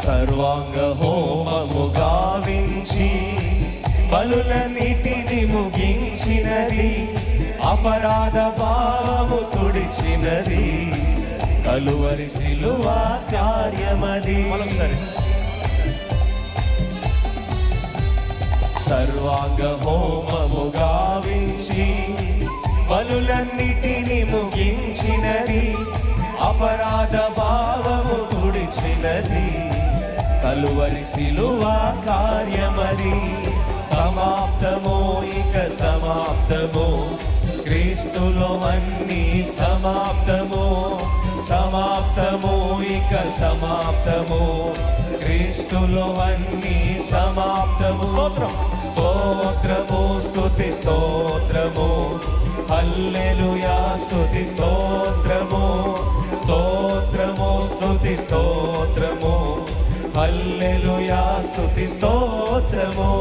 సర్వాంగ హోమము గావించి బలులన్నిటిని ముగించినది, అపరాధ భావము తుడిచినది, కలువరి సిలువ కార్యమది. సర్వాంగ హోమము గావించి బలులన్నిటిని ముగించినది, అపరాధ భావము తుడిచినది, కలువరి సిలువ కార్యమది. సమాప్తమో ఇక సమాప్తమో, క్రీస్తులో అన్నీ సమాప్తమో. సమాప్తమో ఇక సమాప్తమో, క్రీస్తులో అన్నీ సమాప్తము. స్తోత్రం స్తోత్రము స్తుతి స్తోత్రము, హల్లెలూయా స్తుతి స్తోత్రము. స్తోత్రము స్తుతి స్తోత్రము, హల్లెలూయా స్తుతి స్తోత్రము.